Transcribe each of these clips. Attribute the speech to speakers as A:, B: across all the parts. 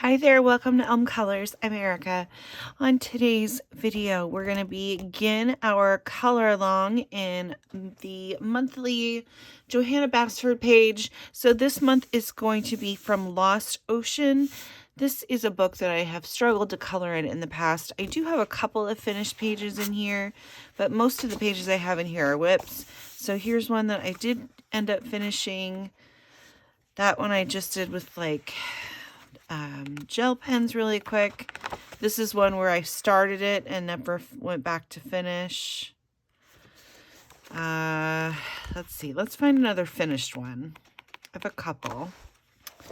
A: Hi there, welcome to Elm Colors. I'm Erica. On today's video, we're going to begin our color along in the monthly Johanna Basford page. So this month is going to be from Lost Ocean. This is a book that I have struggled to color in the past. I do have a couple of finished pages in here, but most of the pages I have in here are whips. So here's one that I did end up finishing. That one I just did with like gel pens really quick. This is one where I started it and never went back to finish. Let's see. Let's find another finished one. I have a couple.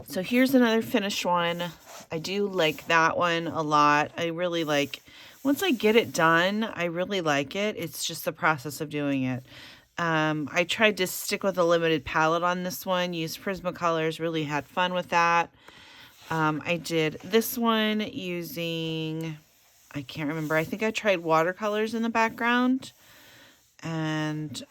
A: So here's another finished one. I do like that one a lot. I really like, once I get it done, I really like it. It's just the process of doing it. I tried to stick with a limited palette on this one, used Prismacolors, really had fun with that. I did this one using, I can't remember, I think I tried watercolors in the background and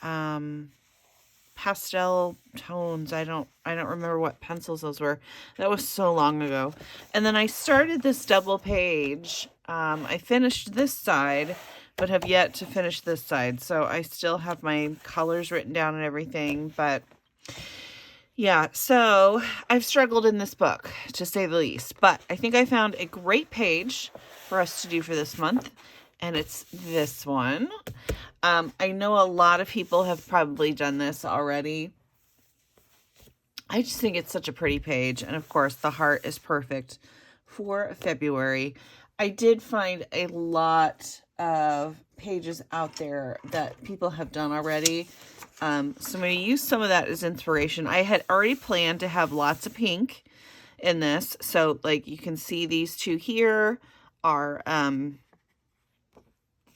A: pastel tones. I don't remember what pencils those were. That was so long ago. And then I started this double page. I finished this side, but have yet to finish this side. So I still have my colors written down and everything, but yeah, so I've struggled in this book, to say the least, but I think I found a great page for us to do for this month, and it's this one. I know a lot of people have probably done this already. I just think it's such a pretty page, and of course, the heart is perfect for February. I did find a lot of pages out there that people have done already. So I'm going to use some of that as inspiration. I had already planned to have lots of pink in this. So like you can see these two here are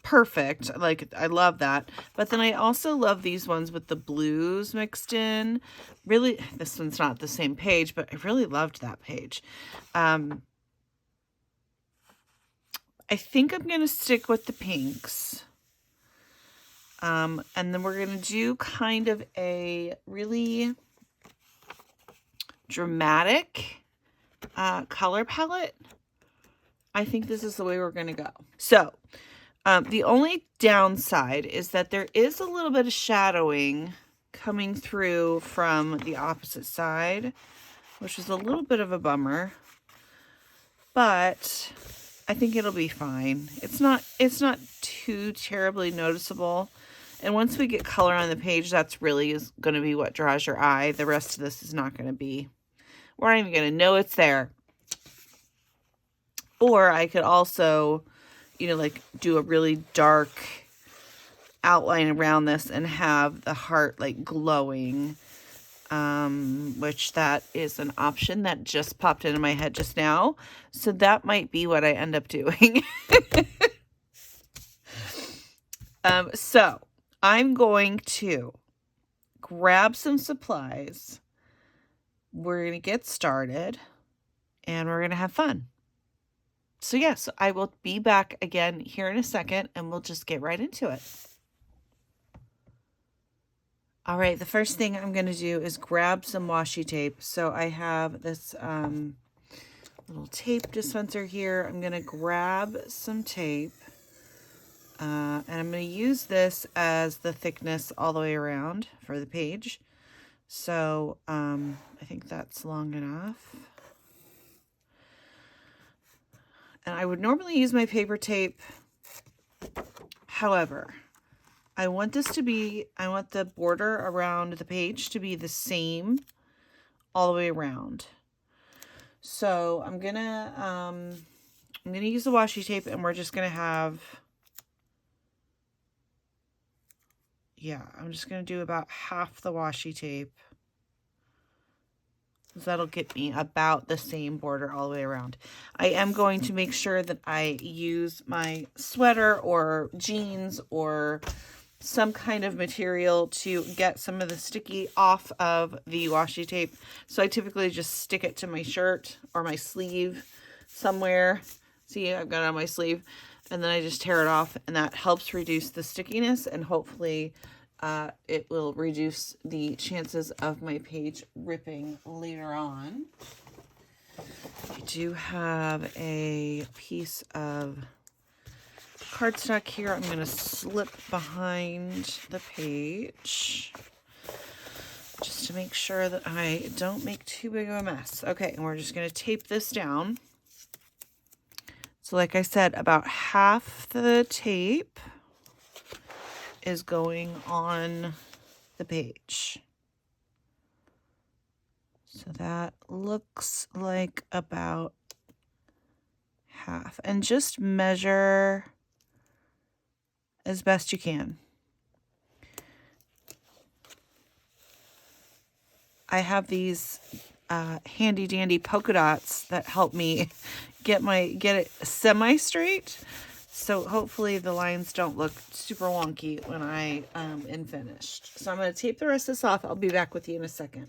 A: perfect. Like I love that. But then I also love these ones with the blues mixed in. Really, this one's not the same page, but I really loved that page. I think I'm going to stick with the pinks. And then we're going to do kind of a really dramatic color palette. I think this is the way we're going to go. So the only downside is that there is a little bit of shadowing coming through from the opposite side, which is a little bit of a bummer, but I think it'll be fine. It's not too terribly noticeable. And once we get color on the page, that's really is going to be what draws your eye. The rest of this is not going to be. We're not even going to know it's there. Or I could also, you know, like do a really dark outline around this and have the heart like glowing, which that is an option that just popped into my head just now. So that might be what I end up doing. So I'm going to grab some supplies. We're going to get started and we're going to have fun. So yes, I will be back again here in a second and we'll just get right into it. All right, the first thing I'm going to do is grab some washi tape. So I have this little tape dispenser here. I'm going to grab some tape. And I'm going to use this as the thickness all the way around for the page. So I think that's long enough. And I would normally use my paper tape. However, I want the border around the page to be the same all the way around. So I'm going to use the washi tape and we're just going to have, yeah, I'm just going to do about half the washi tape. So that'll get me about the same border all the way around. I am going to make sure that I use my sweater or jeans or some kind of material to get some of the sticky off of the washi tape. So I typically just stick it to my shirt or my sleeve somewhere. See, I've got it on my sleeve. And then I just tear it off, and that helps reduce the stickiness, and hopefully it will reduce the chances of my page ripping later on. I do have a piece of cardstock here. I'm going to slip behind the page just to make sure that I don't make too big of a mess. Okay, and we're just going to tape this down. So like I said, about half the tape is going on the page. So that looks like about half. And just measure as best you can. I have these handy dandy polka dots that help me get it semi-straight. So hopefully the lines don't look super wonky when I am finished. So I'm going to tape the rest of this off. I'll be back with you in a second.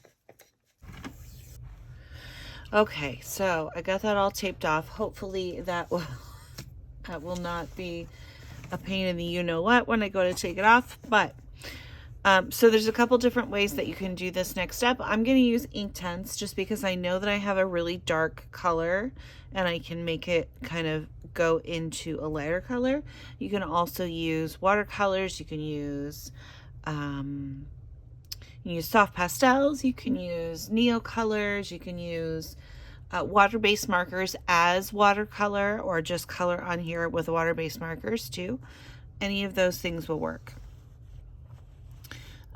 A: Okay, so I got that all taped off. Hopefully that will not be a pain in the you-know-what when I go to take it off. But so there's a couple different ways that you can do this next step. I'm going to use Inktense just because I know that I have a really dark color and I can make it kind of go into a lighter color. You can also use watercolors. You can use soft pastels. You can use neo colors. You can use water-based markers as watercolor, or just color on here with water-based markers too. Any of those things will work.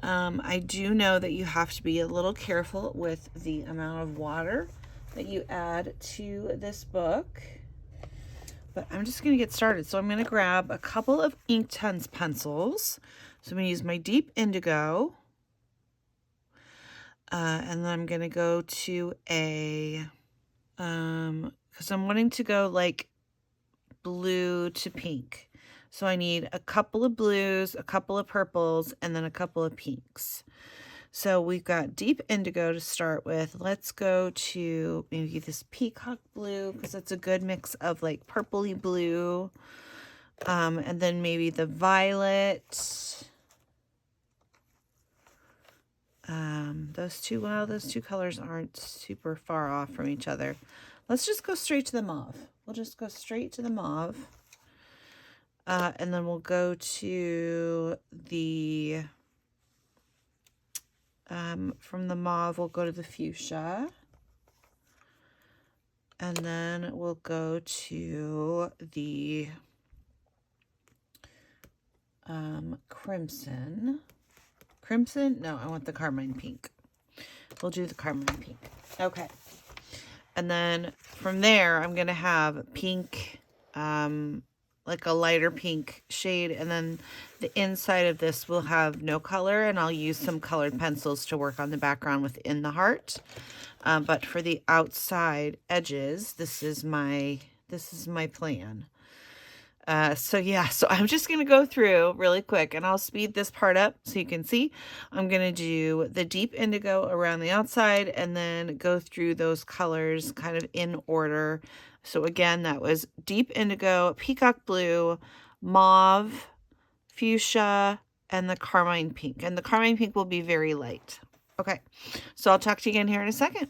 A: I do know that you have to be a little careful with the amount of water that you add to this book, but I'm just going to get started. So I'm going to grab a couple of Inktense pencils. So I'm going to use my deep indigo, and then I'm going to go to a because I'm wanting to go like blue to pink. So I need a couple of blues, a couple of purples, and then a couple of pinks. So we've got deep indigo to start with. Let's go to maybe this peacock blue, because it's a good mix of like purpley blue. And then maybe the violet. Those two colors aren't super far off from each other. Let's just go straight to the mauve. We'll just go straight to the mauve. And then we'll go to the, from the mauve, we'll go to the fuchsia. And then we'll go to the crimson. Crimson? No, I want the carmine pink. We'll do the carmine pink. Okay. And then from there, I'm going to have pink, like a lighter pink shade. And then the inside of this will have no color, and I'll use some colored pencils to work on the background within the heart. But for the outside edges, this is my plan. So yeah, so I'm just going to go through really quick, and I'll speed this part up so you can see. I'm going to do the deep indigo around the outside and then go through those colors kind of in order. So again, that was deep indigo, peacock blue, mauve, fuchsia, and the carmine pink. And the carmine pink will be very light. Okay, so I'll talk to you again here in a second.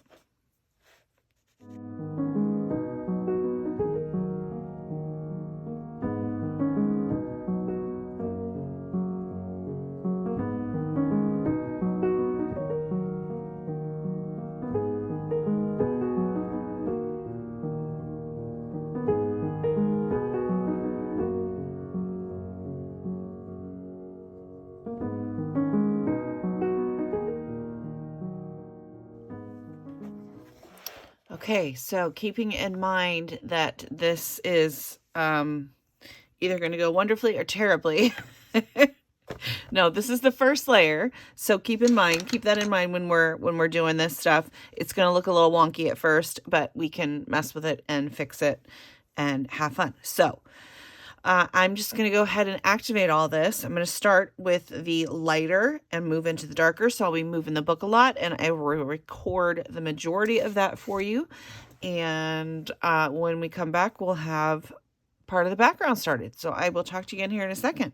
A: Okay, so keeping in mind that this is either going to go wonderfully or terribly. No, this is the first layer, so keep that in mind when we're doing this stuff. It's going to look a little wonky at first, but we can mess with it and fix it and have fun. So I'm just going to go ahead and activate all this. I'm going to start with the lighter and move into the darker. So I'll be moving the book a lot, and I will record the majority of that for you. And when we come back, we'll have part of the background started. So I will talk to you again here in a second.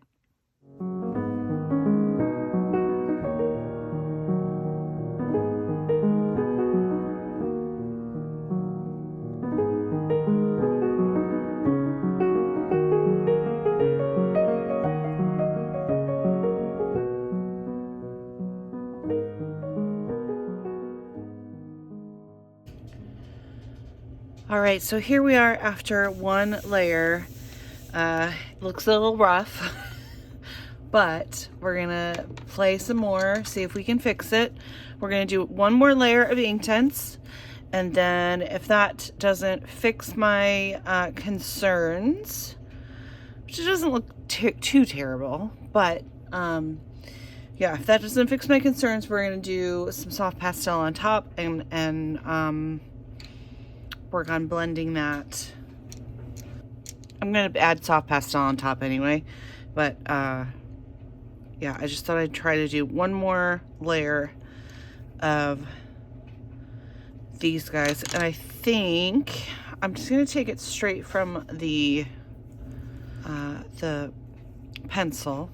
A: right, so here we are after one layer. Looks a little rough, but we're gonna play some more, see if we can fix it. We're gonna do one more layer of Inktense, and then if that doesn't fix my concerns, which it doesn't look too terrible, but yeah, if that doesn't fix my concerns, we're gonna do some soft pastel on top and work on blending that. I'm gonna add soft pastel on top anyway, but yeah, I just thought I'd try to do one more layer of these guys, and I think I'm just gonna take it straight from the pencil.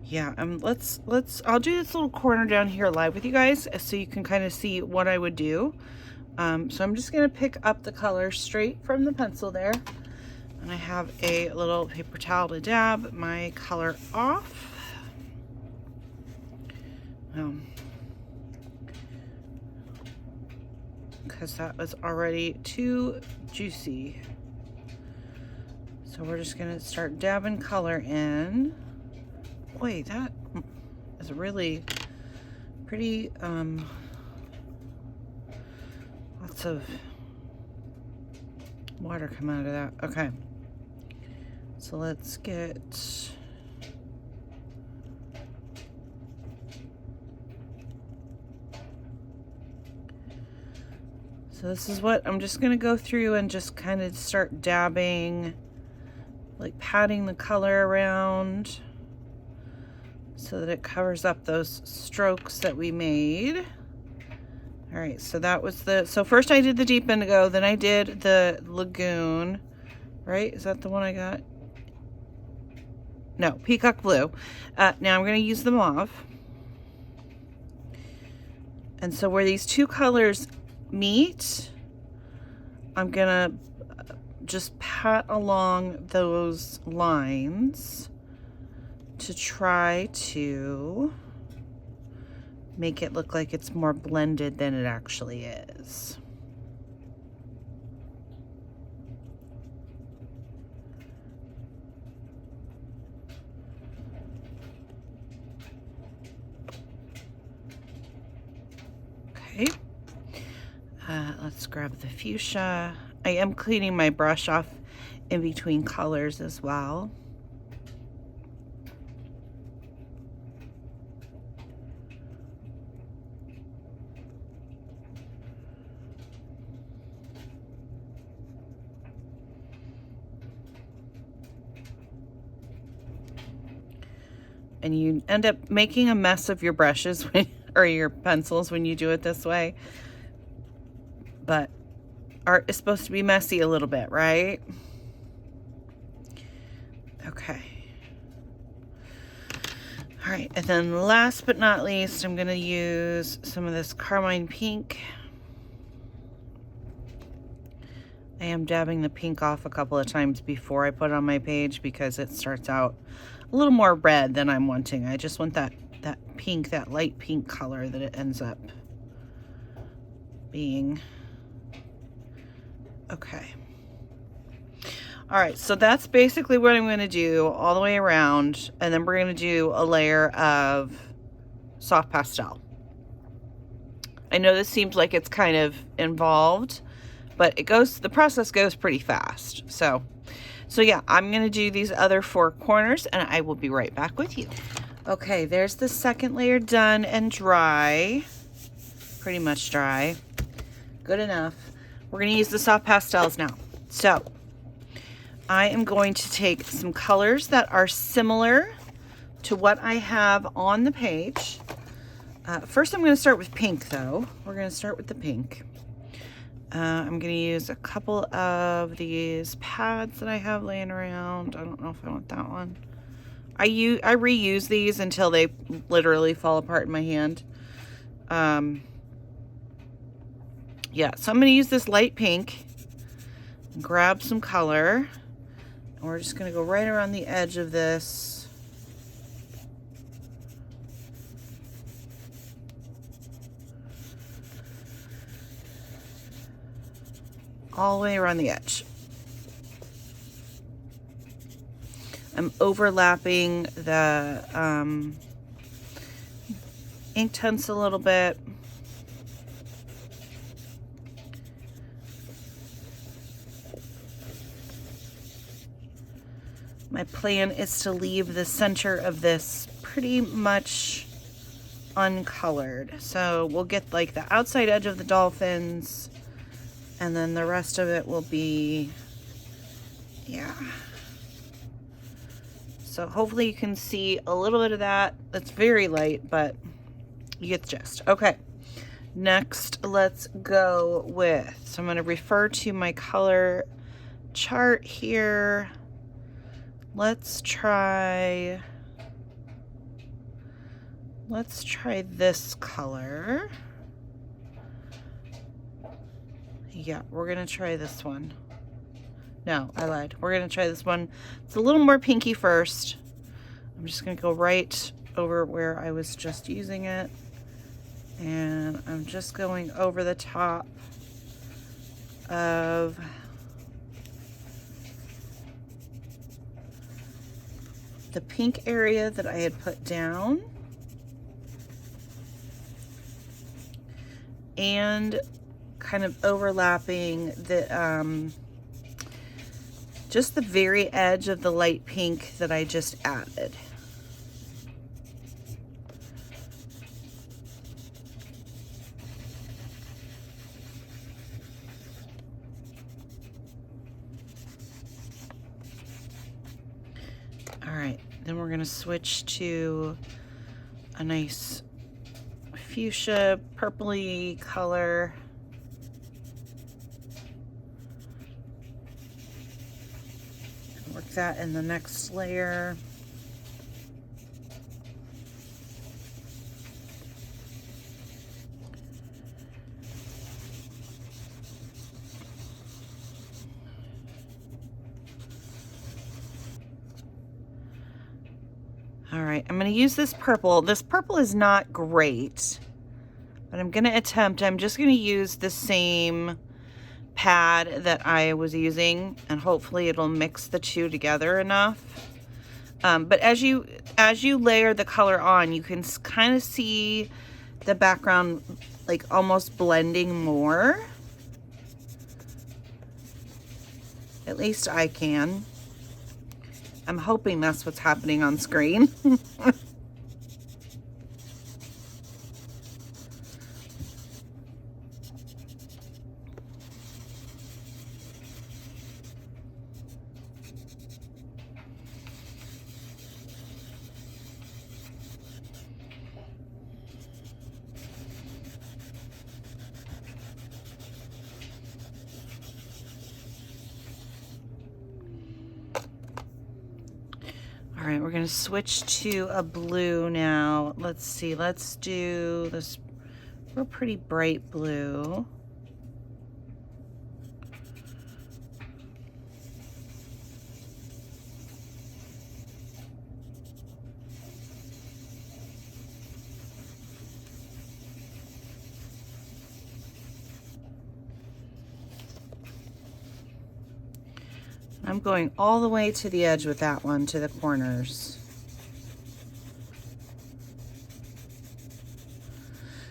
A: Yeah, I'll do this little corner down here live with you guys so you can kind of see what I would do. So I'm just gonna pick up the color straight from the pencil there, and I have a little paper towel to dab my color off. Because that was already too juicy. So we're just gonna start dabbing color in. Boy, that is really pretty, lots of water come out of that. Okay, so let's get, so this is what I'm just gonna go through and just kind of start dabbing, like patting the color around so that it covers up those strokes that we made. All right, so that was so first I did the deep indigo, then I did the lagoon, right? Is that the one I got? No, peacock blue. Now I'm gonna use the mauve. And so where these two colors meet, I'm gonna just pat along those lines to try to make it look like it's more blended than it actually is. Okay, let's grab the fuchsia. I am cleaning my brush off in between colors as well. And you end up making a mess of your brushes or your pencils when you do it this way. But art is supposed to be messy a little bit, right? Okay. All right, and then last but not least, I'm gonna use some of this Carmine pink. I am dabbing the pink off a couple of times before I put it on my page because it starts out a little more red than I'm wanting. I just want that pink, that light pink color that it ends up being. Okay. All right, so that's basically what I'm gonna do all the way around, and then we're gonna do a layer of soft pastel. I know this seems like it's kind of involved, but the process goes pretty fast. So yeah, I'm gonna do these other four corners and I will be right back with you. Okay, there's the second layer done and dry. Pretty much dry. Good enough. We're gonna use the soft pastels now. So I am going to take some colors that are similar to what I have on the page. First I'm gonna start with pink though. We're gonna start with the pink. I'm gonna use a couple of these pads that I have laying around. I don't know if I want that one. I reuse these until they literally fall apart in my hand. Yeah, so I'm gonna use this light pink, grab some color, and we're just gonna go right around the edge of this. all the way around the edge. I'm overlapping the Inktense a little bit. My plan is to leave the center of this pretty much uncolored. So we'll get like the outside edge of the dolphins, and then the rest of it will be, yeah. So hopefully you can see a little bit of that. It's very light, but you get the gist. Okay, next let's go with, so I'm going to refer to my color chart here. Let's try this color. Yeah, we're going to try this one. No, I lied. We're going to try this one. It's a little more pinky first. I'm just going to go right over where I was just using it. And I'm just going over the top of the pink area that I had put down. And kind of overlapping the just the very edge of the light pink that I just added. All right, then we're gonna switch to a nice fuchsia purpley color. Work that in the next layer. All right, I'm going to use this purple. This purple is not great, but I'm going to attempt, I'm just going to use the same pad that I was using, and hopefully it'll mix the two together enough. But as you layer the color on, you can kind of see the background like almost blending more. At least I can. I'm hoping that's what's happening on screen. All right, we're going to switch to a blue now. Let's see, let's do this real pretty bright blue. I'm going all the way to the edge with that one, to the corners.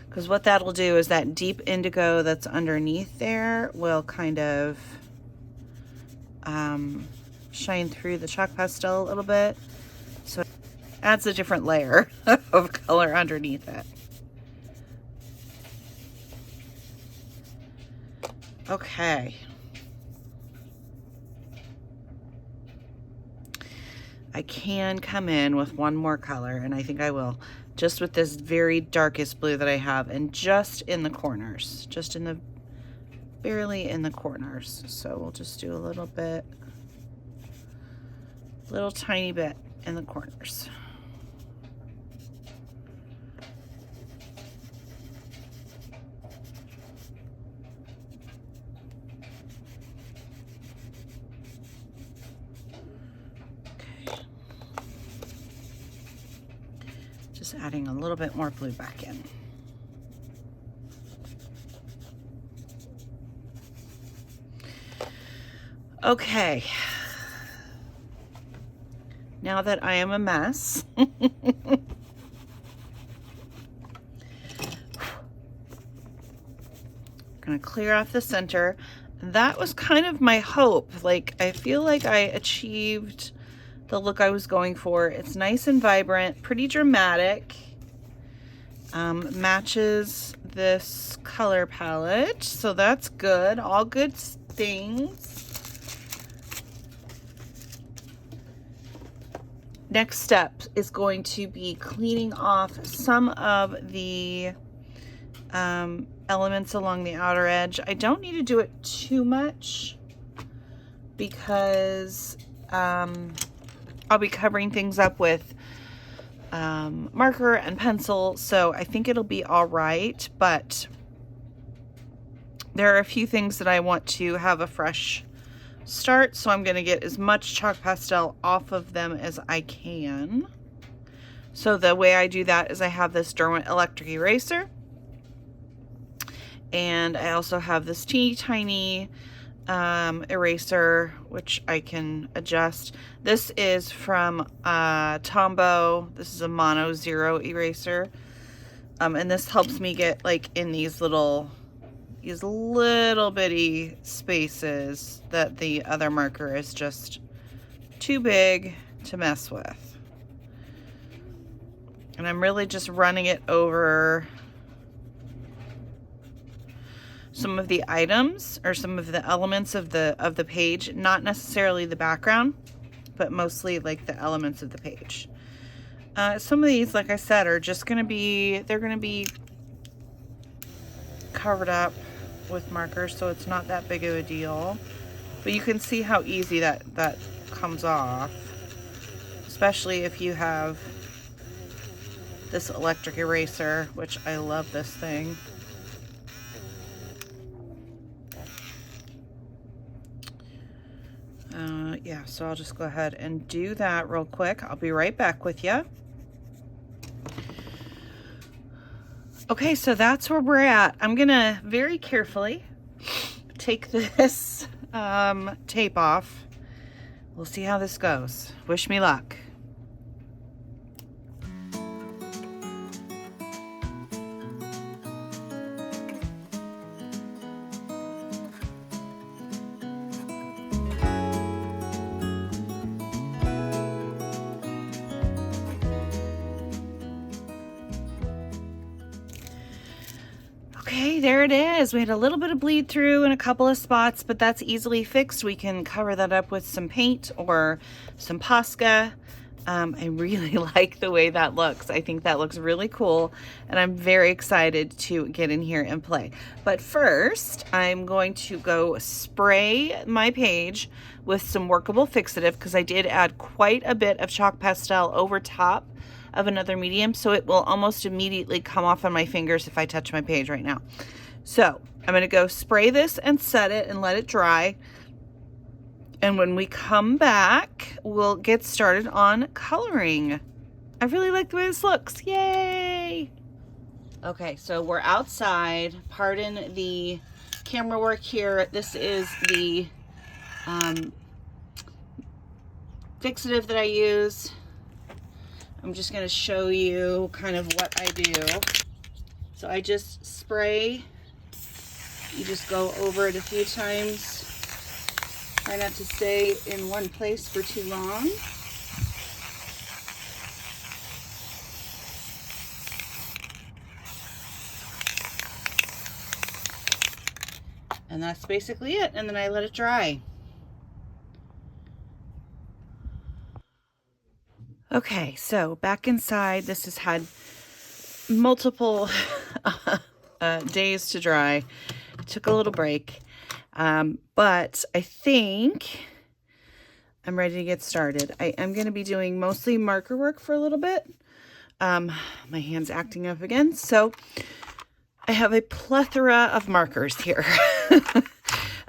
A: Because what that'll do is that deep indigo that's underneath there will kind of shine through the chalk pastel a little bit. So it adds a different layer of color underneath it. Okay. I can come in with one more color, and I think I will, just with this very darkest blue that I have, and just in the corners, just in the, barely in the corners. So we'll just do a little bit, little tiny bit in the corners. Just adding a little bit more blue back in. Okay. Now that I am a mess, gonna clear off the center. That was kind of my hope. Like, I feel like I achieved the look I was going for. It's nice and vibrant, pretty dramatic. Matches this color palette, so that's good. All good things. Next step is going to be cleaning off some of the elements along the outer edge. I don't need to do it too much because I'll be covering things up with marker and pencil, so I think it'll be all right, but there are a few things that I want to have a fresh start, so I'm going to get as much chalk pastel off of them as I can. So the way I do that is I have this Derwent electric eraser, and I also have this teeny tiny eraser, which I can adjust. This is from Tombow. This is a mono 0 eraser, and this helps me get like in these little bitty spaces that the other marker is just too big to mess with. And I'm really just running it over some of the items or some of the elements of the page, not necessarily the background, but mostly like the elements of the page. Some of these, like I said, are just gonna be, they're gonna be covered up with markers, so it's not that big of a deal, but you can see how easy that comes off, especially if you have this electric eraser, which I love this thing. Yeah, so I'll just go ahead and do that real quick. I'll be right back with you. Okay, so that's where we're at. I'm gonna very carefully take this tape off. We'll see how this goes. Wish me luck. Okay, there it is. We had a little bit of bleed through in a couple of spots, but that's easily fixed. We can cover that up with some paint or some Posca. I really like the way that looks. I think that looks really cool, and I'm very excited to get in here and play. But first, I'm going to go spray my page with some Workable Fixative, because I did add quite a bit of chalk pastel over top of another medium, so it will almost immediately come off on my fingers if I touch my page right now. So I'm going to go spray this and set it and let it dry, and when we come back we'll get started on coloring. I really like the way this looks. Yay! Okay, so we're outside. Pardon the camera work here. This is the fixative that I use. I'm just going to show you kind of what I do. So I just spray. You just go over it a few times. Try not to stay in one place for too long. And that's basically it. And then I let it dry. Okay, so back inside, this has had multiple days to dry. Took a little break, but I think I'm ready to get started. I am going to be doing mostly marker work for a little bit. My hand's acting up again, so I have a plethora of markers here.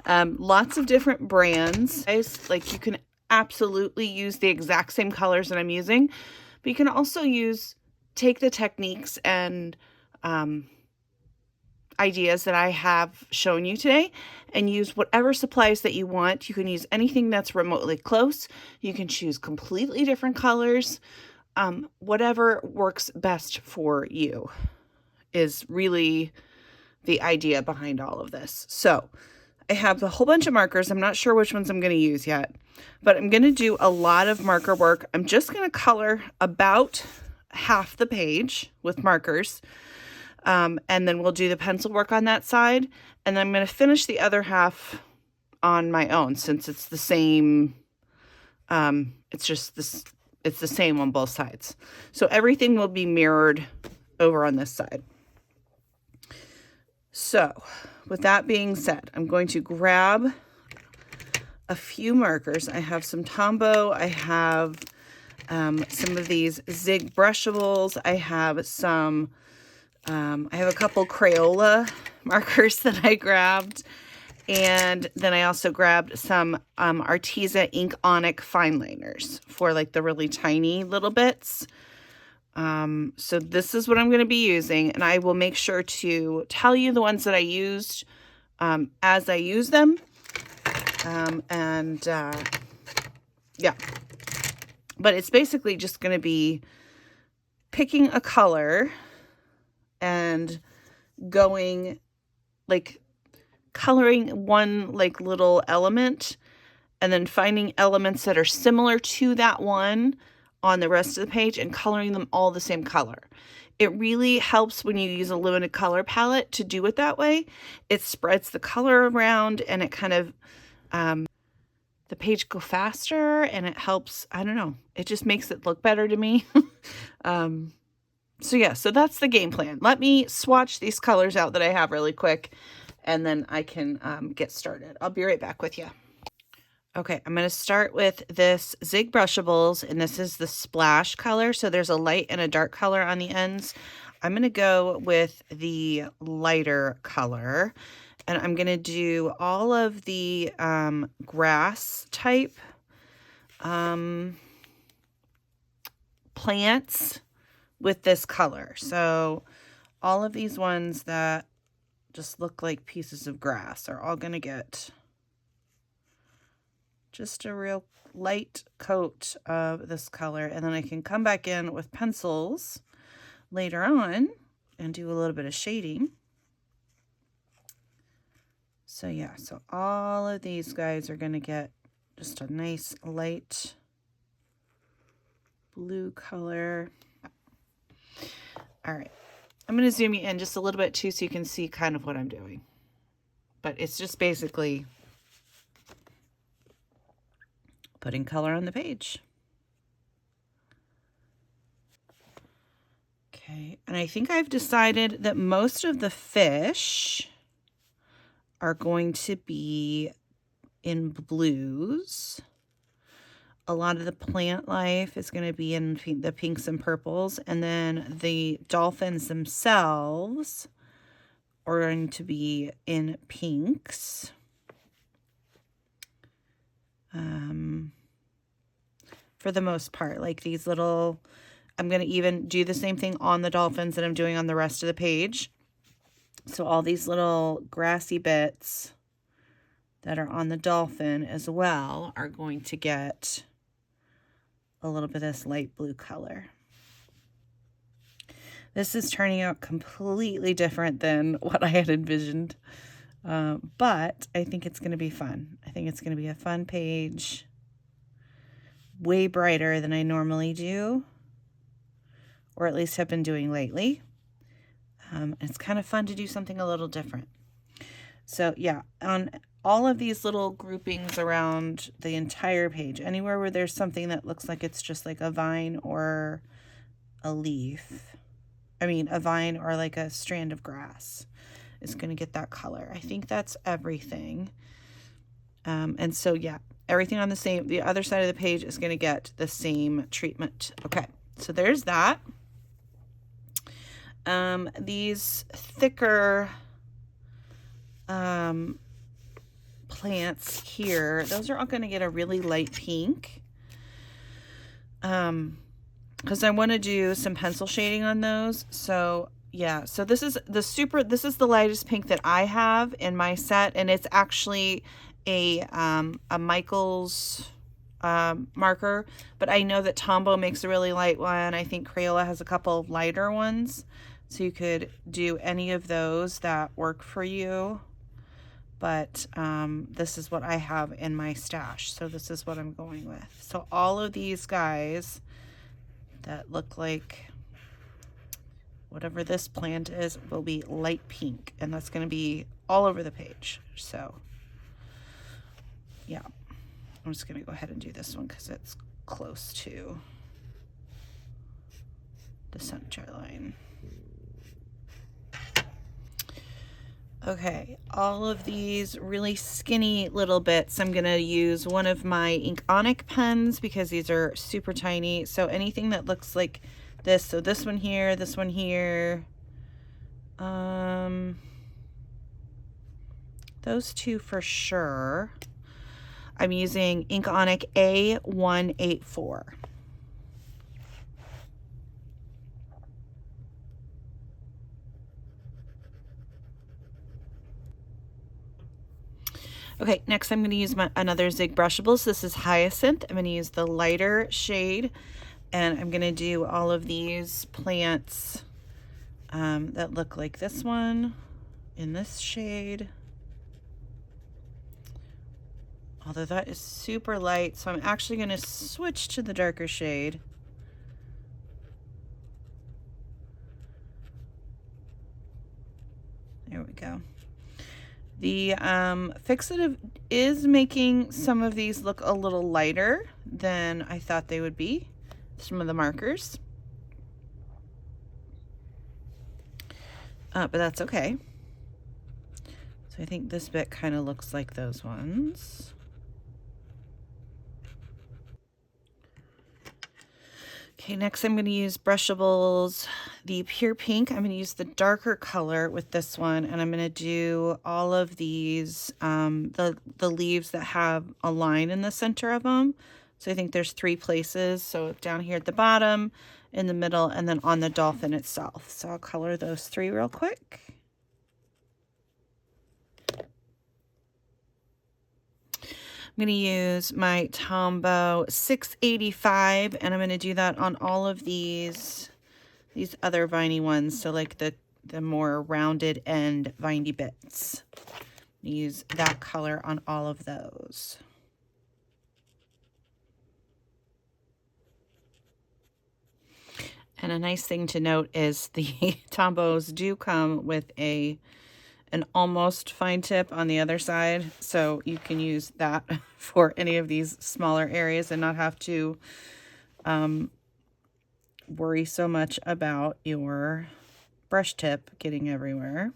A: Lots of different brands. Like, you can absolutely use the exact same colors that I'm using, but you can also take the techniques and ideas that I have shown you today and use whatever supplies that you want. You can use anything that's remotely close. You can choose completely different colors. Whatever works best for you is really the idea behind all of this. So I have a whole bunch of markers. I'm not sure which ones I'm going to use yet, but I'm going to do a lot of marker work. I'm just going to color about half the page with markers. And then we'll do the pencil work on that side. And then I'm going to finish the other half on my own since it's the same. It's the same on both sides. So everything will be mirrored over on this side. So with that being said, I'm going to grab a few markers. I have some Tombow. I have some of these Zig Brushables. I have some, I have a couple Crayola markers that I grabbed. And then I also grabbed some Arteza Inkonic fine liners for like the really tiny little bits. So this is what I'm going to be using, and I will make sure to tell you the ones that I used as I use them. Yeah. But it's basically just going to be picking a color and going like coloring one like little element and then finding elements that are similar to that one on the rest of the page and coloring them all the same color. It really helps when you use a limited color palette to do it that way. It spreads the color around and it kind of, the page go faster and it helps, I don't know, it just makes it look better to me. So yeah, so that's the game plan. Let me swatch these colors out that I have really quick and then I can get started. I'll be right back with you. Okay, I'm going to start with this Zig Brushables, and this is the splash color. So there's a light and a dark color on the ends. I'm going to go with the lighter color, and I'm going to do all of the grass type plants with this color. So all of these ones that just look like pieces of grass are all going to get just a real light coat of this color, and then I can come back in with pencils later on and do a little bit of shading. So yeah, so all of these guys are going to get just a nice light blue color. All right, I'm going to zoom you in just a little bit too so you can see kind of what I'm doing, but it's just basically putting color on the page. Okay, and I think I've decided that most of the fish are going to be in blues. A lot of the plant life is going to be in the pinks and purples, and then the dolphins themselves are going to be in pinks. For the most part, like these little, I'm going to even do the same thing on the dolphins that I'm doing on the rest of the page. So all these little grassy bits that are on the dolphin as well are going to get a little bit of this light blue color. This is turning out completely different than what I had envisioned, but I think it's going to be fun. I think it's going to be a fun page. Way brighter than I normally do, or at least have been doing lately. It's kind of fun to do something a little different. So yeah, on all of these little groupings around the entire page, anywhere where there's something that looks like it's just like a vine or a leaf, a vine or like a strand of grass is going to get that color. I think that's everything. And so yeah, everything on the other side of the page is going to get the same treatment. Okay, so there's that. These thicker plants here, those are all going to get a really light pink. Because I want to do some pencil shading on those. So Yeah, so this is the lightest pink that I have in my set, and it's actually a Michael's marker, but I know that Tombow makes a really light one. I think Crayola has a couple of lighter ones, so you could do any of those that work for you. But this is what I have in my stash, so this is what I'm going with. So all of these guys that look like whatever this plant is will be light pink, and that's going to be all over the page. So yeah, I'm just going to go ahead and do this one because it's close to the center line. Okay, all of these really skinny little bits, I'm going to use one of my Inkonic pens because these are super tiny. So anything that looks like this, so this one here, those two for sure. I'm using Inkonic A184. Okay, next I'm going to use another Zig Brushables. This is Hyacinth. I'm going to use the lighter shade, and I'm going to do all of these plants that look like this one in this shade. Although that is super light, so I'm actually going to switch to the darker shade. There we go. The Fixative is making some of these look a little lighter than I thought they would be, some of the markers. But that's okay. So I think this bit kind of looks like those ones. Okay, next I'm going to use Brushables, the Pure Pink. I'm going to use the darker color with this one, and I'm going to do all of these, the leaves that have a line in the center of them. So I think there's 3 places. So down here at the bottom, in the middle, and then on the dolphin itself. So I'll color those 3 real quick. I'm going to use my Tombow 685, and I'm going to do that on all of these other viney ones. So like the more rounded end viney bits. Use that color on all of those. And a nice thing to note is the Tombows do come with an almost fine tip on the other side, so you can use that for any of these smaller areas and not have to worry so much about your brush tip getting everywhere.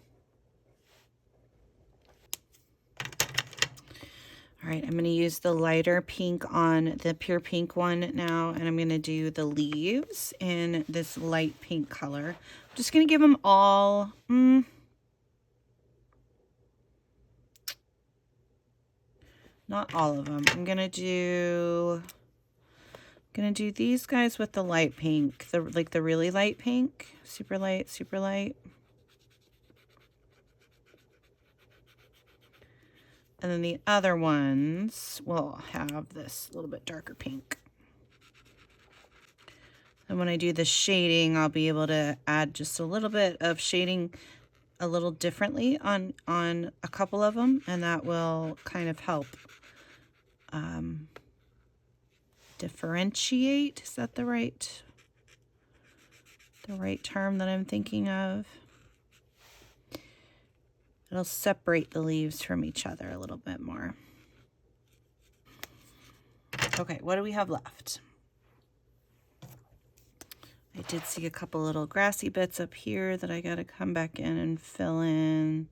A: All right, I'm going to use the lighter pink on the Pure Pink one now, and I'm going to do the leaves in this light pink color. I'm just going to give them all not all of them. I'm gonna do these guys with the light pink, the really light pink, super light, super light. And then the other ones will have this little bit darker pink. And when I do the shading, I'll be able to add just a little bit of shading a little differently on a couple of them, and that will kind of help differentiate. Is that the right term that I'm thinking of? It'll separate the leaves from each other a little bit more. Okay, what do we have left? I did see a couple little grassy bits up here that I got to come back in and fill in.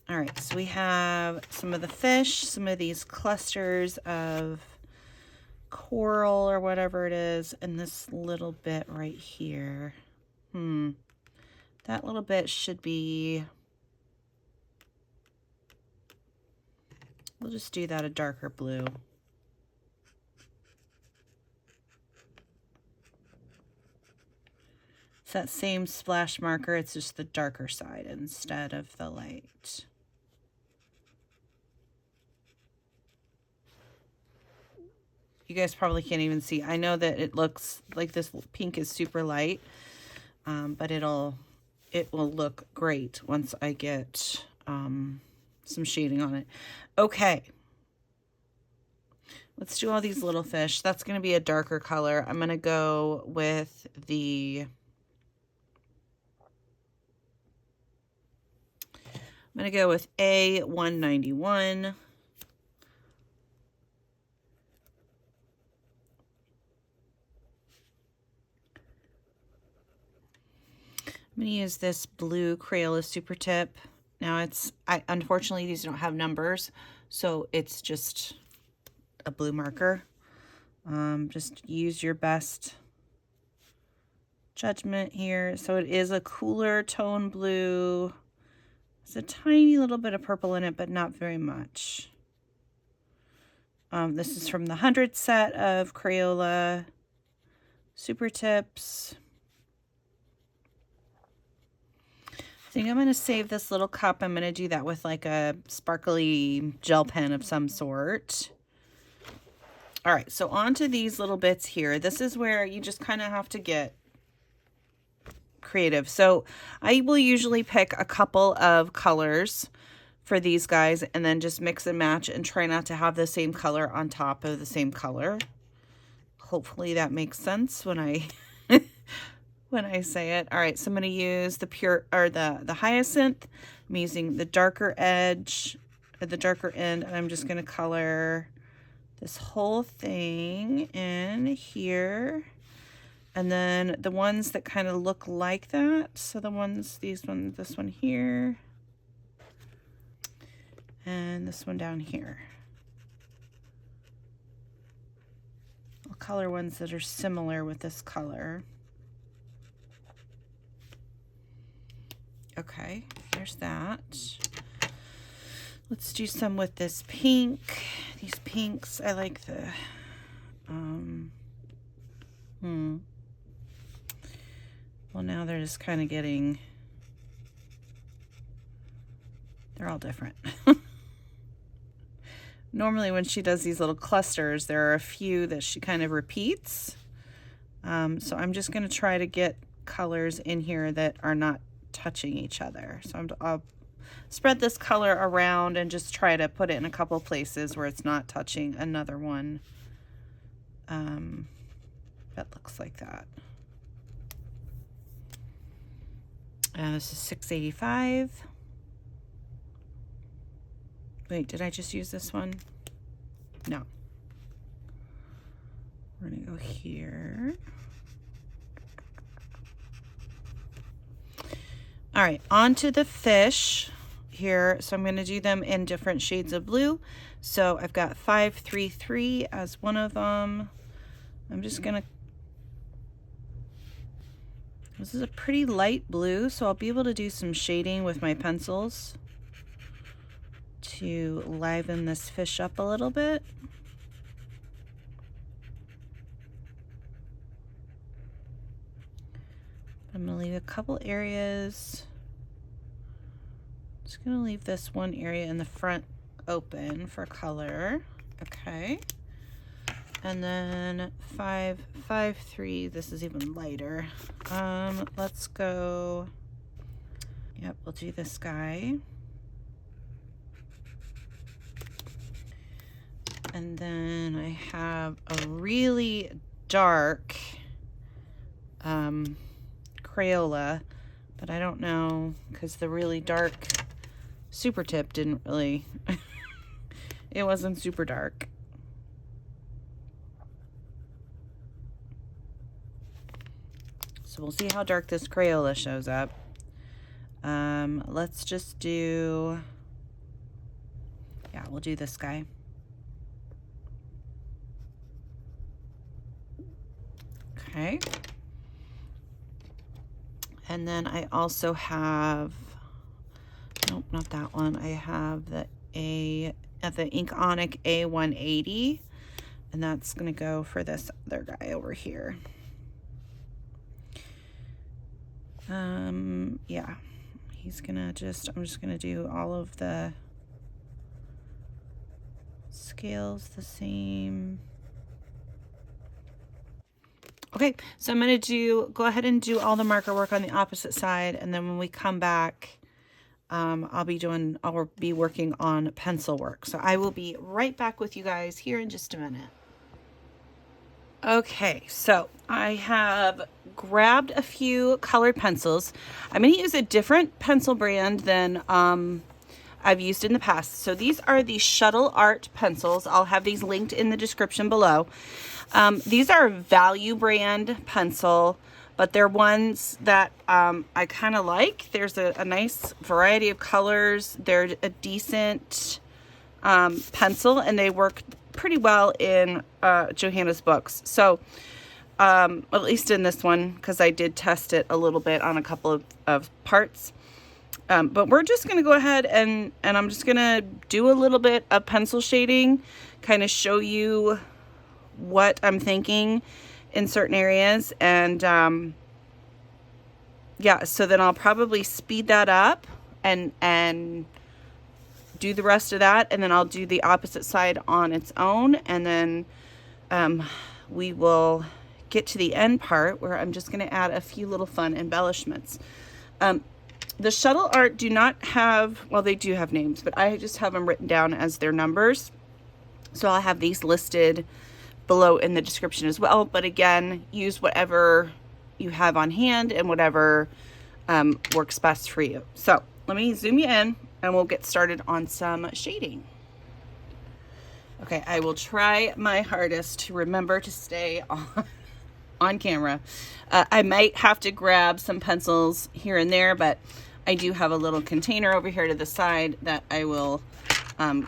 A: All right, so we have some of the fish, some of these clusters of coral or whatever it is, and this little bit right here. That little bit should be, we'll just do that a darker blue. It's that same splash marker, it's just the darker side instead of the light. You guys probably can't even see. I know that it looks like this pink is super light, but it will look great once I get some shading on it. Okay. Let's do all these little fish. That's going to be a darker color. I'm going to go with the... I'm going to go with A191. I'm going to use this blue Crayola Super Tip. Now unfortunately these don't have numbers, so it's just a blue marker. Just use your best judgment here. So it is a cooler tone blue. There's a tiny little bit of purple in it, but not very much. This is from the 100 set of Crayola Super Tips. I think I'm going to save this little cup. I'm going to do that with like a sparkly gel pen of some sort. All right, so onto these little bits here. This is where you just kind of have to get creative. So I will usually pick a couple of colors for these guys and then just mix and match and try not to have the same color on top of the same color. Hopefully that makes sense when I when I say it. All right, so I'm going to use the the Hyacinth. I'm using the darker edge, the darker end, and I'm just going to color this whole thing in here. And then the ones that kind of look like that, so the ones, this one here, and this one down here. I'll color ones that are similar with this color. Okay, there's that. Let's do some with this pink. These pinks, I like the, well, now they're just kind of getting, they're all different. Normally when she does these little clusters, there are a few that she kind of repeats. So I'm just going to try to get colors in here that are not touching each other. So I'll spread this color around and just try to put it in a couple places where it's not touching another one. That looks like that. This is 685. Wait, did I just use this one? No. We're gonna go here. All right, onto the fish here. So I'm gonna do them in different shades of blue. So I've got 533 as one of them. I'm just gonna, this is a pretty light blue, so I'll be able to do some shading with my pencils to liven this fish up a little bit. I'm gonna leave a couple areas. Just gonna leave this one area in the front open for color. Okay. And then 553, this is even lighter. Let's go, yep, we'll do this guy. And then I have a really dark Crayola, but I don't know, because the really dark Super Tip didn't really, it wasn't super dark. So we'll see how dark this Crayola shows up. Let's just do, yeah, we'll do this guy. Okay. And then I also have, nope, not that one. I have the Inkonic A180, and that's gonna go for this other guy over here. Yeah, he's gonna just, I'm just gonna do all of the scales the same. Okay, so I'm gonna go ahead and do all the marker work on the opposite side, and then when we come back, I'll be working on pencil work. So I will be right back with you guys here in just a minute. Okay, so I have grabbed a few colored pencils. I'm going to use a different pencil brand than I've used in the past. So these are the Shuttle Art pencils. I'll have these linked in the description below. These are value brand pencil, but they're ones that I kind of like. There's a nice variety of colors. They're a decent pencil, and they work pretty well in Johanna's books. So at least in this one, because I did test it a little bit on a couple of parts. But we're just going to go ahead and I'm just going to do a little bit of pencil shading, kind of show you what I'm thinking in certain areas. And yeah, so then I'll probably speed that up and do the rest of that, and then I'll do the opposite side on its own, and then we will get to the end part where I'm just going to add a few little fun embellishments. The Shuttle Art do not have, well, they do have names, but I just have them written down as their numbers, so I'll have these listed below in the description as well. But again, use whatever you have on hand and whatever works best for you. So let me zoom you in and we'll get started on some shading. Okay, I will try my hardest to remember to stay on camera. I might have to grab some pencils here and there, but I do have a little container over here to the side that I will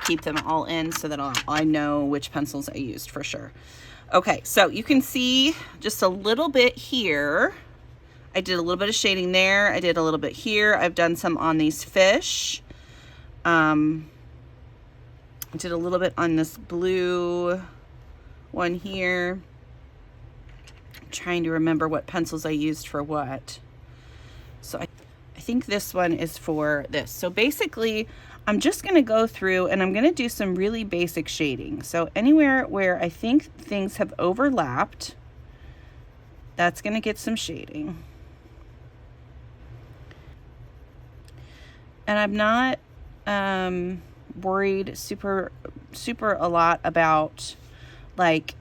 A: keep them all in so that I know which pencils I used for sure. Okay, so you can see just a little bit here. I did a little bit of shading there. I did a little bit here. I've done some on these fish. I did a little bit on this blue one here. I'm trying to remember what pencils I used for what. So I think this one is for this. So basically, I'm just going to go through and I'm going to do some really basic shading. So anywhere where I think things have overlapped, that's going to get some shading. And I'm not worried super a lot about like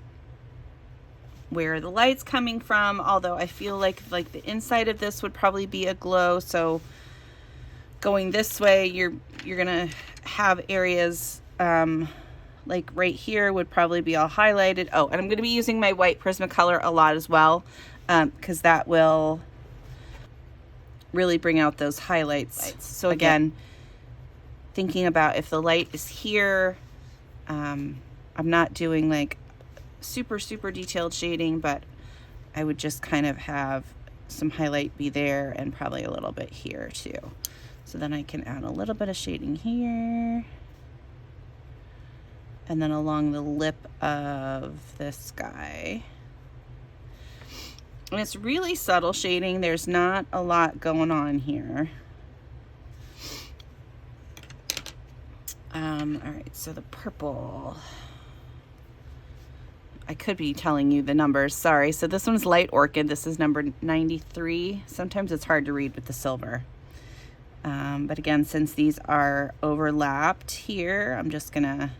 A: where the light's coming from, although I feel like the inside of this would probably be a glow. So going this way, you're gonna have areas like right here would probably be all highlighted. Oh, and I'm gonna be using my white Prismacolor a lot as well, because that will really bring out those highlights. So again, thinking about if the light is here, I'm not doing like super detailed shading, but I would just kind of have some highlight be there and probably a little bit here too. So then I can add a little bit of shading here and then along the lip of this guy. And it's really subtle shading. There's not a lot going on here. All right, so the purple. I could be telling you the numbers, sorry. So this one's light orchid. This is number 93. Sometimes it's hard to read with the silver. But again, since these are overlapped here, I'm just gonna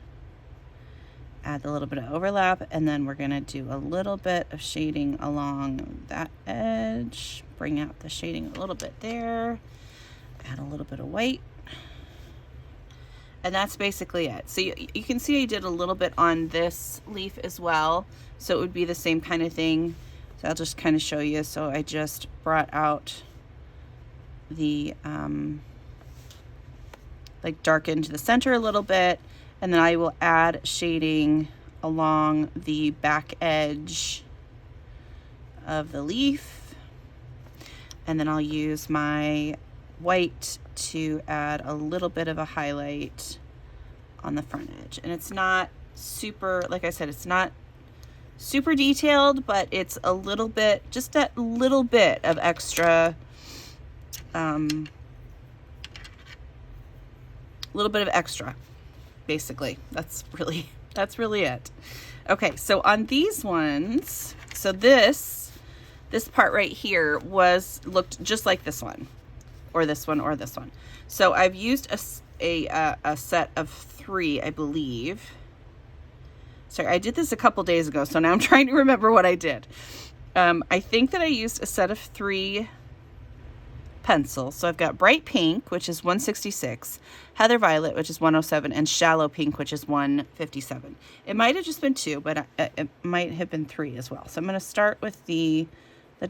A: add a little bit of overlap, and then we're gonna do a little bit of shading along that edge, bring out the shading a little bit there, add a little bit of white, and that's basically it. So you can see I did a little bit on this leaf as well, so it would be the same kind of thing. So I'll just kind of show you. So I just brought out the like darkened the center a little bit, and then I will add shading along the back edge of the leaf, and then I'll use my white to add a little bit of a highlight on the front edge. And it's not super, like I said, it's not super detailed, but it's a little bit, just that little bit of extra of extra, basically. That's really it. Okay, so on these ones, so this part right here looked just like this one, or this one, or this one. So I've used a set of 3, I believe. Sorry, I did this a couple days ago, so now I'm trying to remember what I did. I think that I used a set of 3 pencils. So I've got bright pink, which is 166, heather violet, which is 107, and shallow pink, which is 157. It might have just been 2, but it might have been 3 as well. So I'm going to start with the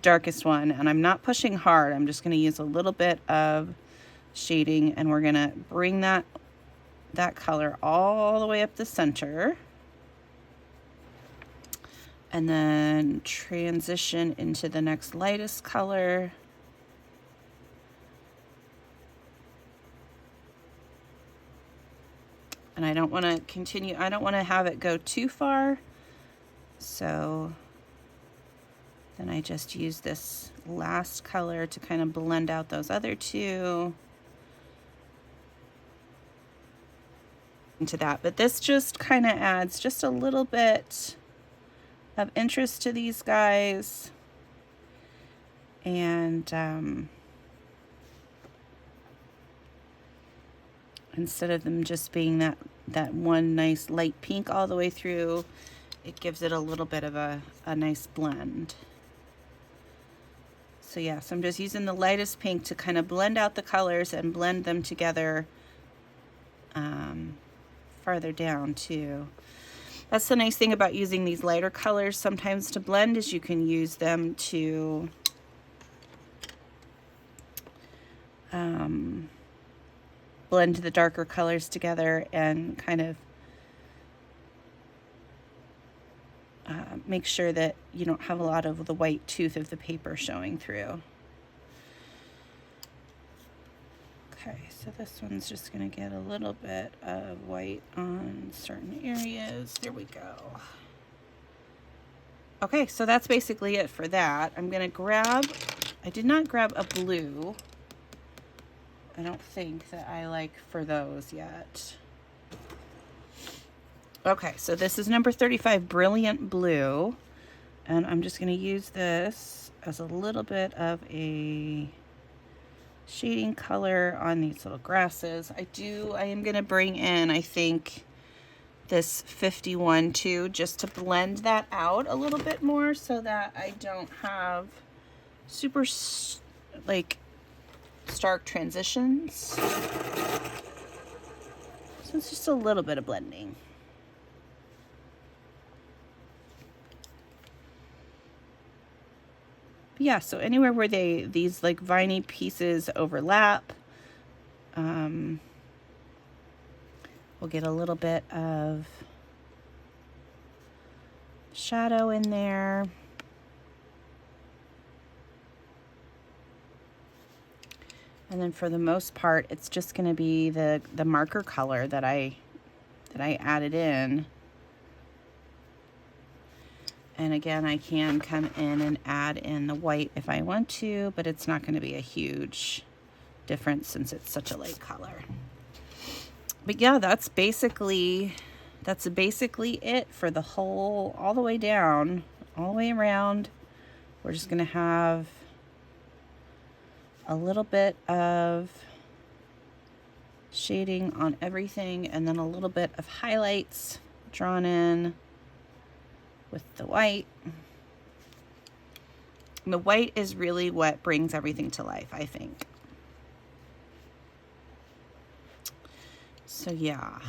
A: darkest one, and I'm not pushing hard. I'm just going to use a little bit of shading, and we're going to bring that color all the way up the center, and then transition into the next lightest color. And I don't want to continue, I don't want to have it go too far. So then I just use this last color to kind of blend out those other 2. Into that, but this just kind of adds just a little bit of interest to these guys. And instead of them just being that one nice light pink all the way through, it gives it a little bit of a nice blend. So yeah, so I'm just using the lightest pink to kind of blend out the colors and blend them together farther down too. That's the nice thing about using these lighter colors sometimes to blend, is you can use them to blend the darker colors together and kind of make sure that you don't have a lot of the white tooth of the paper showing through. Okay, so this one's just going to get a little bit of white on certain areas. There we go. Okay, so that's basically it for that. I'm going to grab, I did not grab a blue. I don't think that I like for those yet. Okay, so this is number 35, Brilliant Blue. And I'm just going to use this as a little bit of a shading color on these little grasses. I am going to bring in, I think, this 51 too, just to blend that out a little bit more so that I don't have super, like, stark transitions. So it's just a little bit of blending. But yeah, so anywhere where these like viney pieces overlap, we'll get a little bit of shadow in there. And then for the most part, it's just going to be the marker color that I added in. And again, I can come in and add in the white if I want to, but it's not going to be a huge difference since it's such a light color. But yeah, that's basically it for the whole, all the way down, all the way around. We're just going to have a little bit of shading on everything, and then a little bit of highlights drawn in with the white. And the white is really what brings everything to life, I think. So yeah.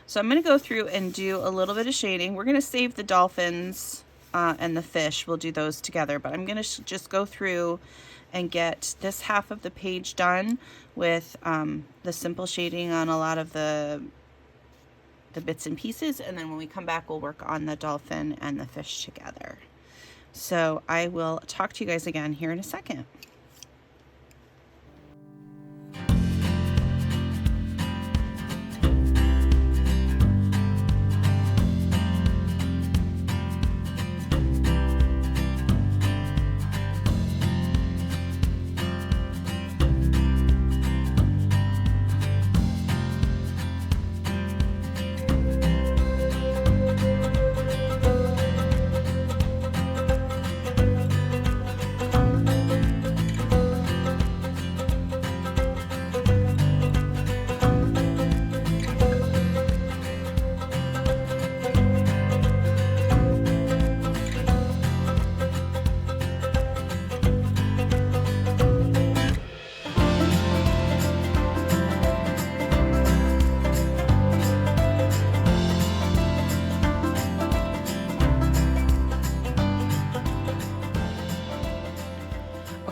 A: So I'm going to go through and do a little bit of shading. We're going to save the dolphins and the fish. We'll do those together, but I'm going to just go through and get this half of the page done with the simple shading on a lot of the bits and pieces, and then when we come back we'll work on the dolphin and the fish together. So I will talk to you guys again here in a second.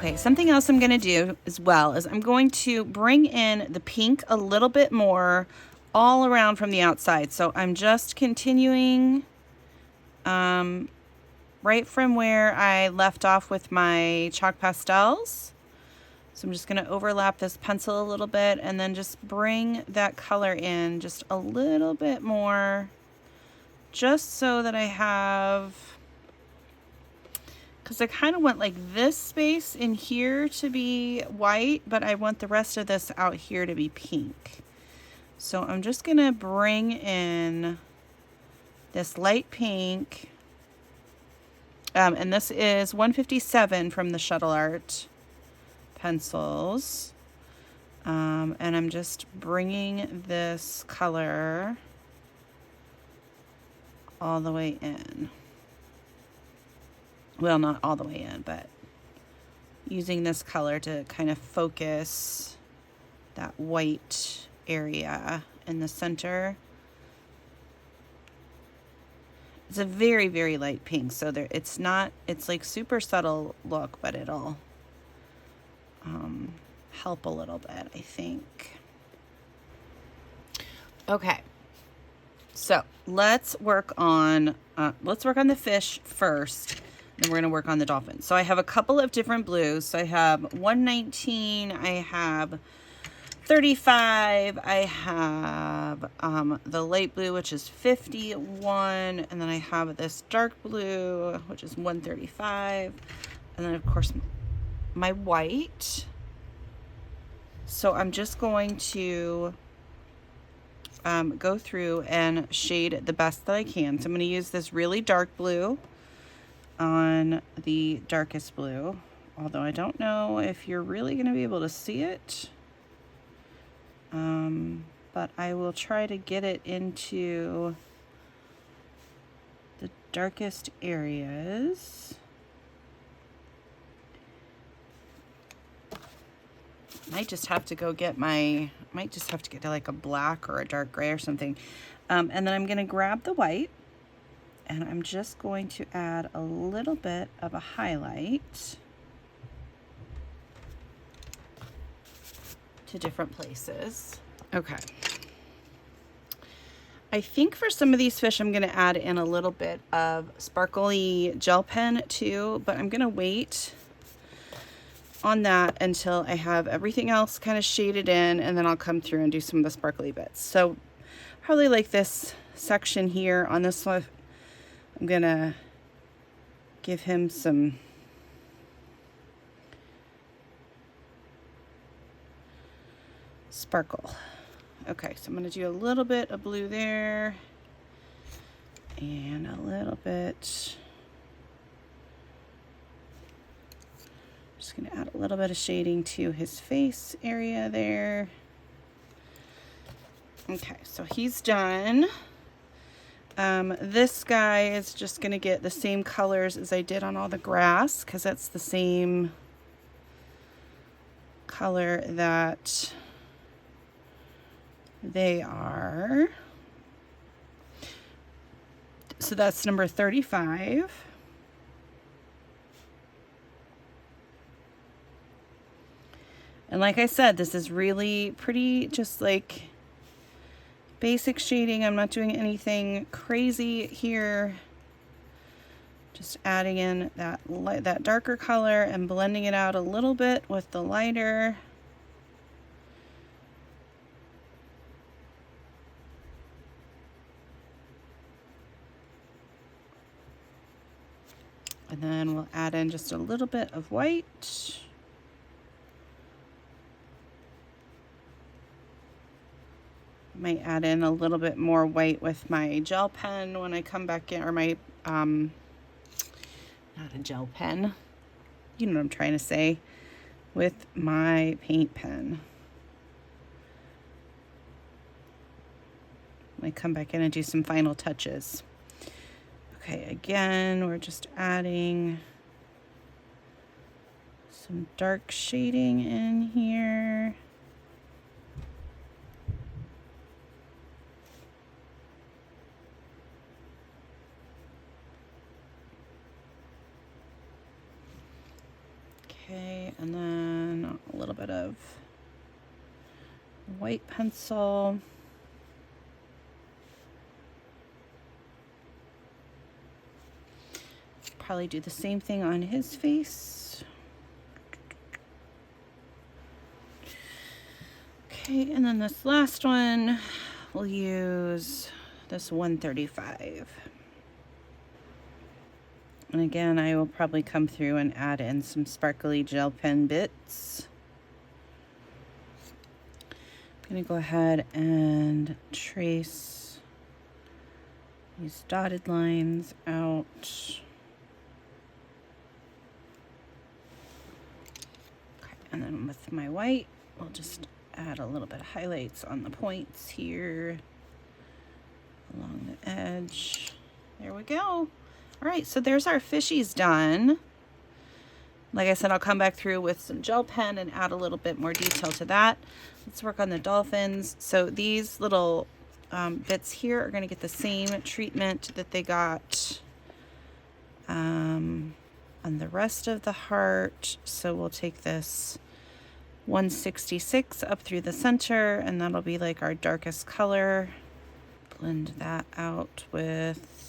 B: Okay, something else I'm going to do as well is I'm going to bring in the pink a little bit more all around from the outside. So I'm just continuing right from where I left off with my chalk pastels. So I'm just going to overlap this pencil a little bit and then just bring that color in just a little bit more, just so that I have, because I kind of want like this space in here to be white, but I want the rest of this out here to be pink. So I'm just going to bring in this light pink, and this is 157 from the Shuttle Art pencils, and I'm just bringing this color all the way in. Well, not all the way in, but using this color to kind of focus that white area in the center. It's a very, very light pink, so there, it's like super subtle look, but it'll help a little bit, I think. Okay, so let's work on the fish first, then we're going to work on the dolphin. So I have a couple of different blues. So I have 119, I have 35, I have the light blue, which is 51, and then I have this dark blue, which is 135, and then of course my white. So I'm just going to go through and shade the best that I can. So I'm going to use this really dark blue on the darkest blue, although I don't know if you're really going to be able to see it, but I will try to get it into the darkest areas. Might just have to get like a black or a dark gray or something. And then I'm going to grab the white and I'm just going to add a little bit of a highlight to different places. Okay. I think for some of these fish, I'm going to add in a little bit of sparkly gel pen too, but I'm going to wait on that until I have everything else kind of shaded in, and then I'll come through and do some of the sparkly bits. So probably like this section here on this one, I'm gonna give him some sparkle. Okay, so I'm gonna do a little bit of blue there and a little bit. Just going to add a little bit of shading to his face area there. Okay, so he's done. This guy is just going to get the same colors as I did on all the grass, because that's the same color that they are. So that's number 35. And like I said, this is really pretty, just like basic shading. I'm not doing anything crazy here. Just adding in that darker color and blending it out a little bit with the lighter. And then we'll add in just a little bit of white. Might add in a little bit more white with my gel pen when I come back in, or my, not a gel pen, you know what I'm trying to say, with my paint pen. I come back in and do some final touches. Okay, again, we're just adding some dark shading in here. Okay, and then a little bit of white pencil. Probably do the same thing on his face. Okay, and then this last one, we'll use this 135. And again, I will probably come through and add in some sparkly gel pen bits. I'm gonna go ahead and trace these dotted lines out. Okay, and then with my white, we'll just add a little bit of highlights on the points here along the edge. There we go. All right, so there's our fishies done. Like I said, I'll come back through with some gel pen and add a little bit more detail to that. Let's work on the dolphins. So these little bits here are going to get the same treatment that they got on the rest of the heart. So we'll take this 166 up through the center, and that'll be like our darkest color. Blend that out with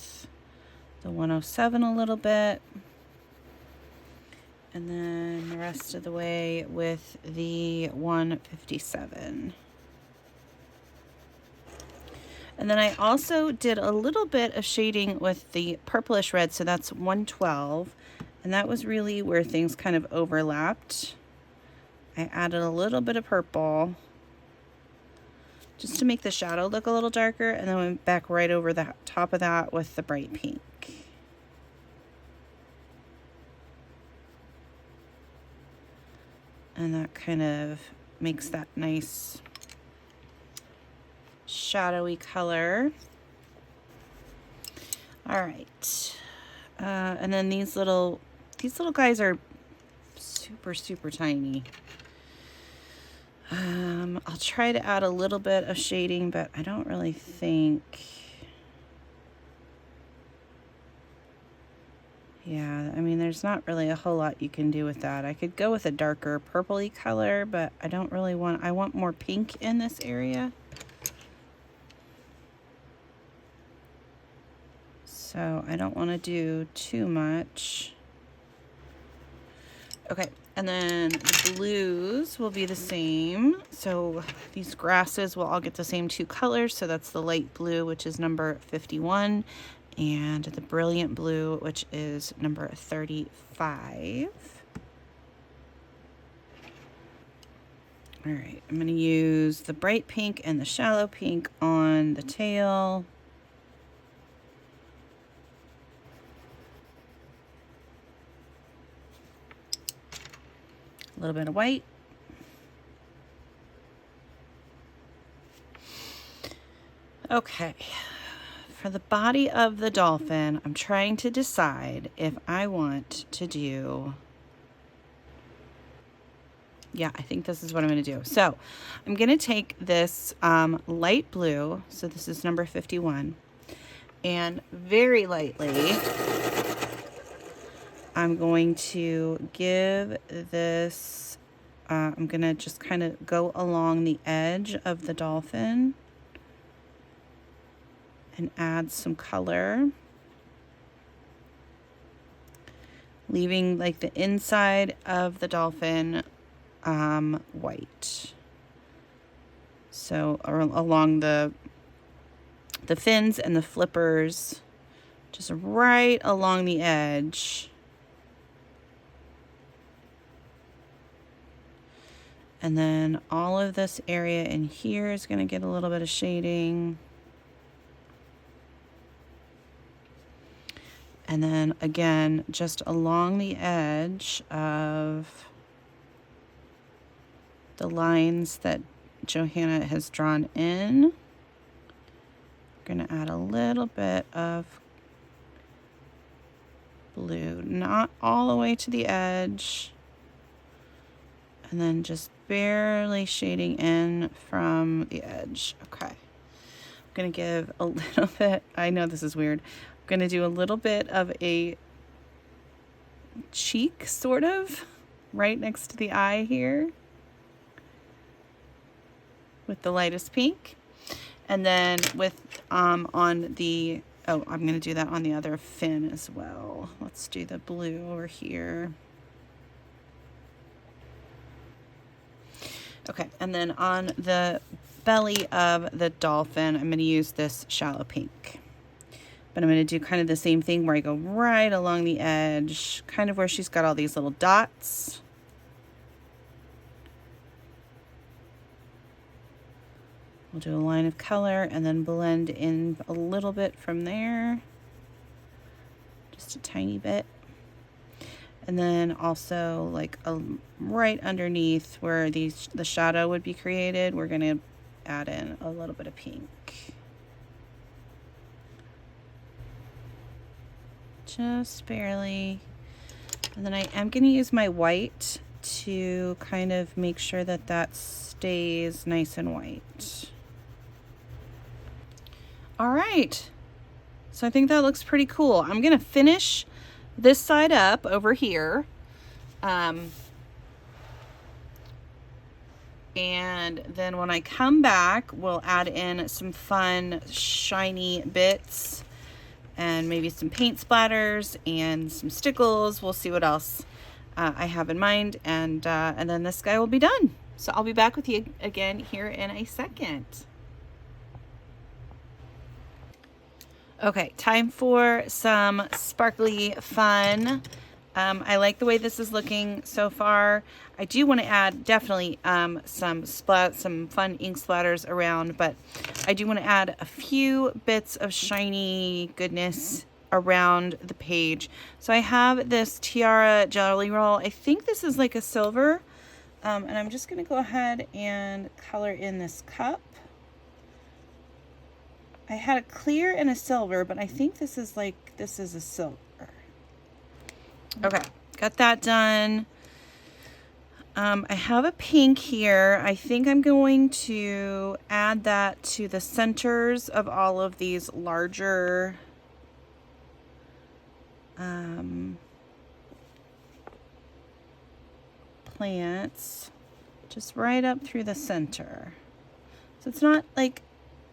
B: the 107 a little bit. And then the rest of the way with the 157. And then I also did a little bit of shading with the purplish red, so that's 112. And that was really where things kind of overlapped. I added a little bit of purple just to make the shadow look a little darker, and then went back right over the top of that with the bright pink. And that kind of makes that nice shadowy color. All right. And then these little guys are super tiny. I'll try to add a little bit of shading, but I don't really think. Yeah, I mean, there's not really a whole lot you can do with that. I could go with a darker purpley color, but I don't really want, I want more pink in this area. So I don't want to do too much. Okay, and then the blues will be the same. So these grasses will all get the same two colors. So that's the light blue, which is number 51. And the brilliant blue, which is number 35. All right, I'm going to use the bright pink and the shallow pink on the tail. A little bit of white. Okay. For the body of the dolphin, I'm trying to decide if I want to do, yeah, I think this is what I'm going to do. So I'm going to take this light blue, so this is number 51, and very lightly, I'm going to give this, I'm going to just kind of go along the edge of the dolphin and add some color, leaving like the inside of the dolphin white. So along the fins and the flippers, just right along the edge. And then all of this area in here is going to get a little bit of shading. And then again, just along the edge of the lines that Johanna has drawn in, we're going to add a little bit of blue, not all the way to the edge, and then just barely shading in from the edge. Okay. I'm going to give a little bit, I know this is weird, going to do a little bit of a cheek, sort of, right next to the eye here with the lightest pink. And then with on the, oh, I'm going to do that on the other fin as well. Let's do the blue over here. Okay, and then on the belly of the dolphin, I'm going to use this shallow pink. But I'm going to do kind of the same thing where I go right along the edge, kind of where she's got all these little dots. We'll do a line of color and then blend in a little bit from there. Just a tiny bit. And then also like right underneath where the shadow would be created, we're going to add in a little bit of pink. Just barely. And then I am going to use my white to kind of make sure that that stays nice and white. All right. So I think that looks pretty cool. I'm going to finish this side up over here. And then when I come back, we'll add in some fun shiny bits and maybe some paint splatters and some stickles. We'll see what else I have in mind, and then this guy will be done. So I'll be back with you again here in a second. Okay, time for some sparkly fun. I like the way this is looking so far. I do want to add definitely some fun ink splatters around, but I do want to add a few bits of shiny goodness around the page. So I have this Tiara Jelly Roll. I think this is like a silver, and I'm just going to go ahead and color in this cup. I had a clear and a silver, but I think this is a silver. Okay, got that done. I have a pink here. I think I'm going to add that to the centers of all of these larger plants, just right up through the center. So it's not like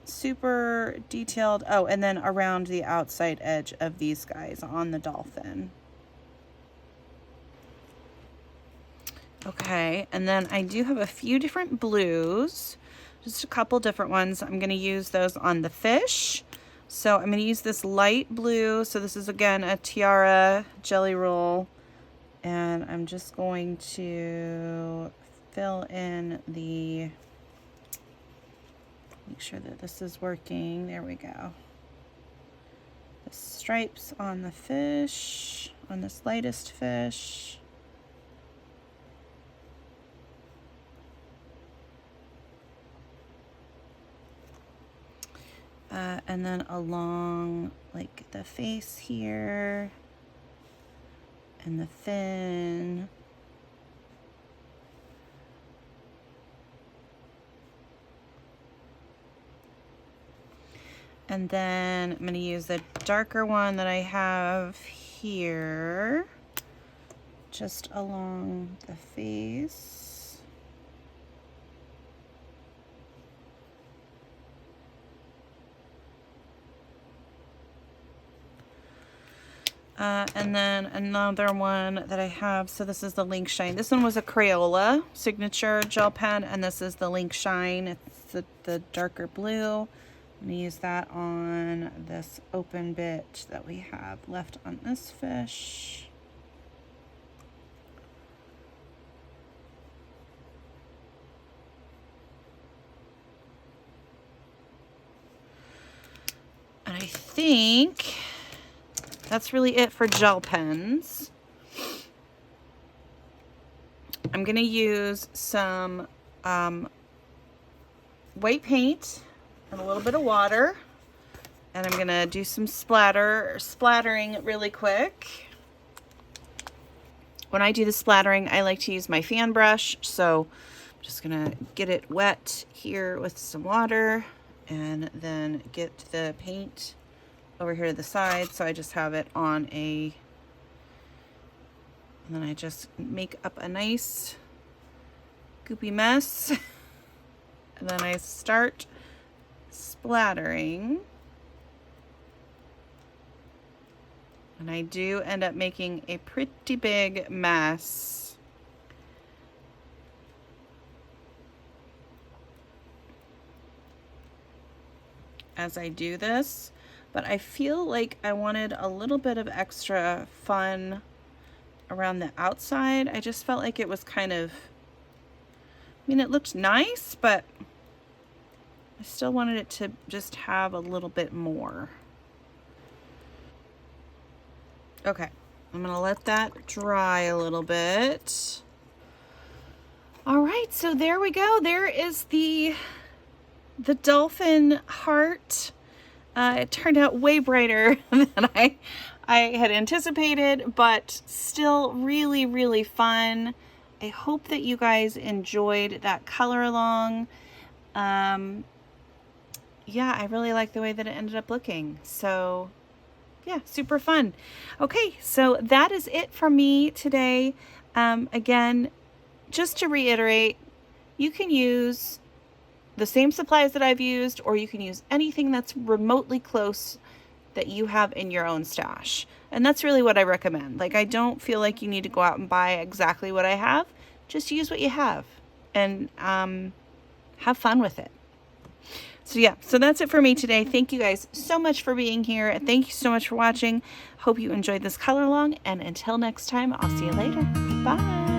B: super detailed. Oh, and then around the outside edge of these guys on the dolphin. Okay, and then I do have a few different blues, just a couple different ones. I'm going to use those on the fish. So I'm going to use this light blue. So this is again a Tiara Jelly Roll, and I'm just going to fill in the, make sure that this is working. There we go. The stripes on the fish, on this lightest fish. And then along like the face here and the fin. And then I'm going to use the darker one that I have here, just along the face. And then another one that I have, so this is the Link Shine. This one was a Crayola signature gel pen, and this is the Link Shine. It's the darker blue. I'm going to use that on this open bit that we have left on this fish. And I think that's really it for gel pens. I'm going to use some white paint and a little bit of water. And I'm going to do some splattering really quick. When I do the splattering, I like to use my fan brush. So I'm just going to get it wet here with some water and then get the paint over here to the side, so I just have it on a And then I just make up a nice goopy mess. And then I start splattering. And I do end up making a pretty big mess. As I do this, but I feel like I wanted a little bit of extra fun around the outside. I just felt like it was kind of, I mean, it looked nice, but I still wanted it to just have a little bit more. Okay, I'm gonna let that dry a little bit. All right, so there we go. There is the dolphin heart. It turned out way brighter than I had anticipated, but still really, really fun. I hope that you guys enjoyed that color along. Yeah, I really like the way that it ended up looking. So yeah, super fun. Okay, so that is it for me today. Again, just to reiterate, you can use the same supplies that I've used, or you can use anything that's remotely close that you have in your own stash. And that's really what I recommend. Like, I don't feel like you need to go out and buy exactly what I have. Just use what you have and have fun with it. So yeah, so that's it for me today. Thank you guys so much for being here. And thank you so much for watching. Hope you enjoyed this color along. And until next time, I'll see you later. Bye.